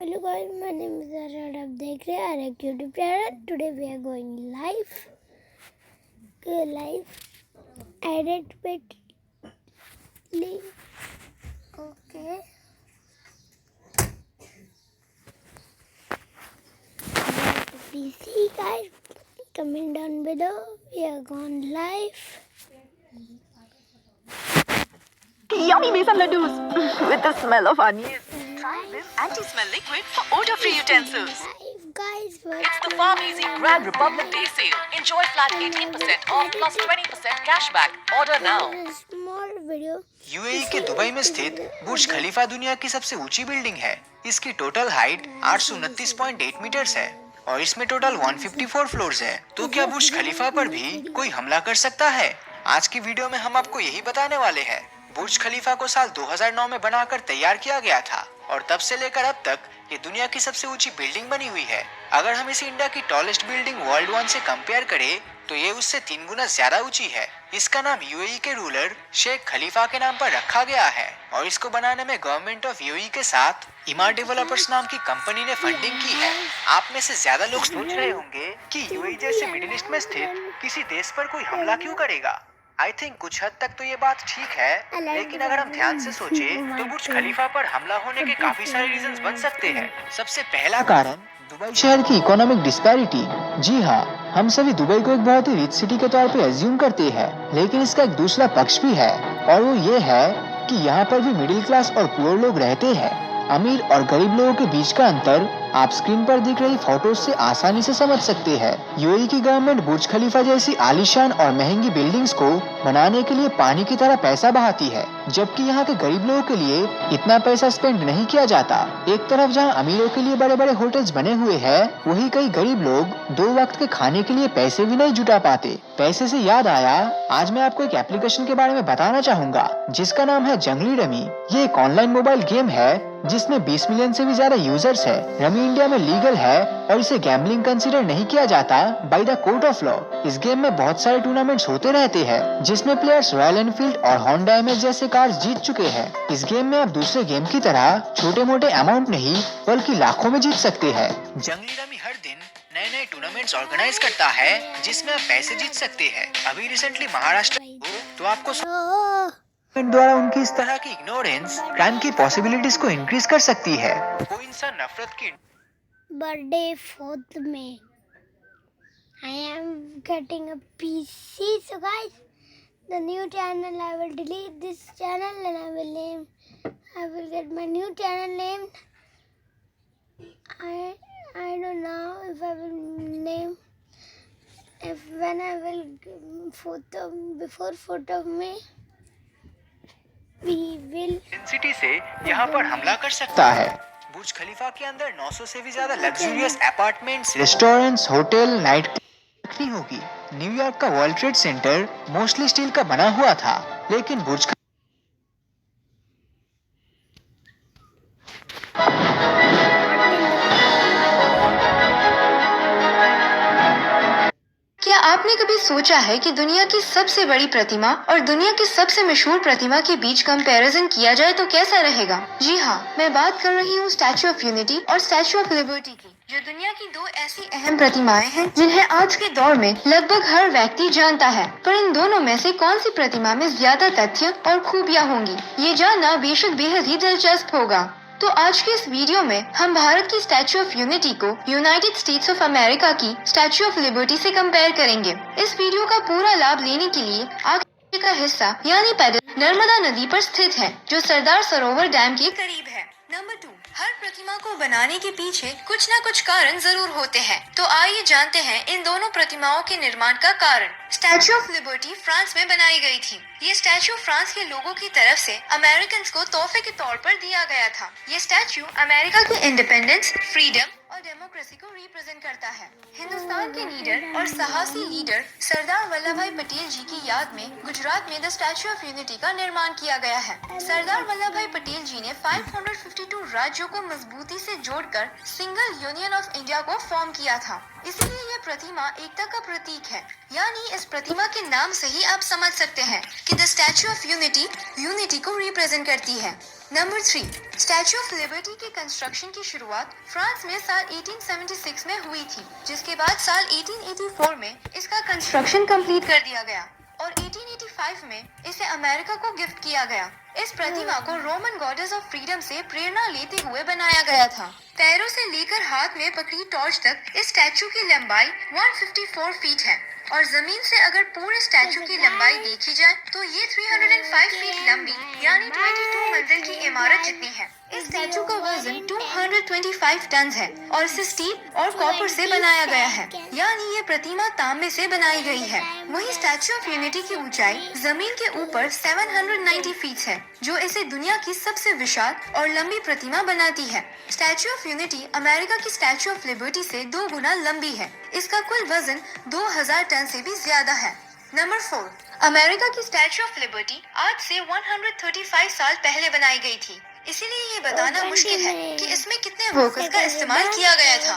Hello guys, my name is Arad. आप देख रहे हैं आरक YouTube channel. Today we are going live. Edit bit link. Okay. PC guys, comment down below. We are going live. Yummy besan laddus with the smell of onions. Try this anti-smell liquid for odor-free utensils. Live guys. It's the Farm Easy Grand Republic Day Sale. Enjoy flat 18% off plus 20% cashback. Order now. Small video. UAE के Dubai में स्थित बुर्ज खलीफा दुनिया की सबसे ऊंची building है. इसकी total height 829.8 metres है और इसमें टोटल 154 फ्लोर्स है. तो क्या बुर्ज खलीफा पर भी कोई हमला कर सकता है? आज की वीडियो में हम आपको यही बताने वाले हैं. बुर्ज खलीफा को साल 2009 में बनाकर तैयार किया गया था और तब से लेकर अब तक ये दुनिया की सबसे ऊंची बिल्डिंग बनी हुई है. अगर हम इसे इंडिया की टॉलेस्ट बिल्डिंग वर्ल्ड 1 से कंपेयर करें तो ये उससे 3 गुना ज्यादा ऊंची है. इसका नाम यूएई के रूलर शेख खलीफा के नाम पर रखा गया है और इसको बनाने में गवर्नमेंट ऑफ यूएई के साथ इमारत डेवलपर्स नाम की कंपनी ने फंडिंग की है. आप में से ज्यादा लोग सोच रहे होंगे कि यूएई जैसे मिडिल ईस्ट में स्थित किसी देश पर कोई हमला क्यों करेगा. आई थिंक कुछ हद तक तो ये बात ठीक है, लेकिन अगर हम ध्यान से सोचें तो बुर्ज खलीफा पर हमला होने के काफी सारे रीजंस बन सकते हैं. सबसे पहला कारण दुबई शहर की इकोनॉमिक डिस्पैरिटी. जी हाँ, हम सभी दुबई को एक बहुत ही रिच सिटी के तौर पे एज्यूम करते हैं, लेकिन इसका एक दूसरा पक्ष भी है और वो ये है कि यहाँ पर भी मिडिल क्लास और पुअर लोग रहते हैं. अमीर और गरीब लोगों के बीच का अंतर आप स्क्रीन पर दिख रही फोटोज से आसानी से समझ सकते हैं. यूएई की गवर्नमेंट बुर्ज खलीफा जैसी आलीशान और महंगी बिल्डिंग्स को बनाने के लिए पानी की तरह पैसा बहाती है, जबकि यहाँ के गरीब लोगों के लिए इतना पैसा स्पेंड नहीं किया जाता. एक तरफ जहाँ अमीरों के लिए बड़े बड़े होटल्स बने हुए हैं, वहीं कई गरीब लोग 2 वक्त के खाने के लिए पैसे भी नहीं जुटा पाते. पैसे से याद आया, आज मैं आपको एक एप्लीकेशन के बारे में बताना चाहूंगा जिसका नाम है जंगली रमी. ये एक ऑनलाइन मोबाइल गेम है जिसमें 20 मिलियन से भी ज्यादा यूजर्स है. रमी इंडिया में लीगल है और इसे गैम्बलिंग कंसीडर नहीं किया जाता by the court of law. इस गेम में बहुत सारे टूर्नामेंट्स होते रहते हैं जिसमें प्लेयर्स रॉयल एनफील्ड और होंडा एमएच जैसे कार्स जीत चुके हैं. इस गेम में आप दूसरे गेम की तरह छोटे मोटे अमाउंट नहीं बल्कि लाखों में जीत सकते हैं. जंगली रमी हर दिन नए नए टूर्नामेंट्स ऑर्गेनाइज करता है जिसमें आप पैसे जीत सकते हैं. अभी रिसेंटली महाराष्ट्र तो आपको द्वारा उनकी इस तरह की इग्नोरेंस क्राइम की पॉसिबिलिटीज को इंक्रीज कर सकती है. कोई इंसान नफरत की बर्थडे 4th में I am getting a PC. So guys, the new channel, I will delete this channel and I will get my new channel named. I don't know if I will name, if when I will before photo of me we will city से यहाँ पर हमला कर सकता है. बुर्ज खलीफा के अंदर 900 से भी ज्यादा luxurious apartments, restaurants, hotel, night club होगी. न्यूयॉर्क का world trade centre mostly steel का बना हुआ था, लेकिन बुर्ज क्या आपने कभी सोचा है कि दुनिया की सबसे बड़ी प्रतिमा और दुनिया की सबसे मशहूर प्रतिमा के बीच कंपैरिजन किया जाए तो कैसा रहेगा? जी हाँ, मैं बात कर रही हूँ स्टैच्यू ऑफ यूनिटी और स्टैच्यू ऑफ लिबर्टी की, जो दुनिया की 2 ऐसी अहम प्रतिमाएं हैं जिन्हें आज के दौर में लगभग हर व्यक्ति जानता है. पर इन दोनों में से कौन सी प्रतिमा में ज्यादा तथ्य और खूबियां होंगी, ये जानना बेशक बेहद ही दिलचस्प होगा. तो आज के इस वीडियो में हम भारत की स्टैच्यू ऑफ यूनिटी को यूनाइटेड स्टेट्स ऑफ अमेरिका की स्टैच्यू ऑफ लिबर्टी से कंपेयर करेंगे. इस वीडियो का पूरा लाभ लेने के लिए आगे का हिस्सा यानी पैदल नर्मदा नदी पर स्थित है, जो सरदार सरोवर डैम के करीब है. नंबर 2, हर प्रतिमा को बनाने के पीछे कुछ न कुछ कारण जरूर होते हैं. तो आइए जानते हैं इन दोनों प्रतिमाओं के निर्माण का कारण. स्टैच्यू ऑफ लिबर्टी फ्रांस में बनाई गई थी. ये स्टैच्यू फ्रांस के लोगों की तरफ से अमेरिकन को तोहफे के तौर पर दिया गया था. ये स्टैच्यू अमेरिका की इंडिपेंडेंस, फ्रीडम और डेमोक्रेसी को रिप्रेजेंट करता है. हिंदुस्तान के लीडर और साहसी लीडर सरदार वल्लभ भाई पटेल जी की याद में गुजरात में द स्टैच्यू ऑफ यूनिटी का निर्माण किया गया है. सरदार वल्लभ भाई पटेल जी ने 552 राज्यों को मजबूती से जोड़कर सिंगल यूनियन ऑफ इंडिया को फॉर्म किया था. इसलिए यह प्रतिमा एकता का प्रतीक है. यानी इस प्रतिमा के नाम से ही आप समझ सकते हैं कि the statue of unity unity को रिप्रेजेंट करती है. नंबर 3, स्टैचू ऑफ लिबर्टी के कंस्ट्रक्शन की शुरुआत फ्रांस में साल 1876 में हुई थी, जिसके बाद साल 1884 में इसका कंस्ट्रक्शन कंप्लीट कर दिया गया और 1885 में इसे अमेरिका को गिफ्ट किया गया। इस प्रतिमा को रोमन गॉडेस ऑफ फ्रीडम से प्रेरणा लेते हुए बनाया गया था। पैरों से लेकर हाथ में पकड़ी टॉर्च तक इस स्टैचू की लंबाई 154 फीट है और जमीन से अगर पूरे स्टैचू की लंबाई देखी जाए तो ये 305 फीट लंबी यानी 22 मंजिल की इमारत जितनी है। इस स्टैचू का वजन 225 टन है और इसे स्टील और कॉपर से बनाया गया है, यानी ये प्रतिमा तांबे से बनाई गई है। वहीं स्टैचू ऑफ यूनिटी की ऊंचाई जमीन के ऊपर 790 फीट है, जो इसे दुनिया की सबसे विशाल और लंबी प्रतिमा बनाती है। स्टैचू ऑफ यूनिटी अमेरिका की स्टैचू ऑफ लिबर्टी से 2 गुना लंबी है। इसका कुल वजन 2000 टन से भी ज्यादा है। नंबर 4, अमेरिका की स्टैचू ऑफ लिबर्टी आज से 135 साल पहले बनाई गई थी, इसीलिए ये बताना मुश्किल है कि इसमें कितने वर्कर्स का इस्तेमाल किया गया था।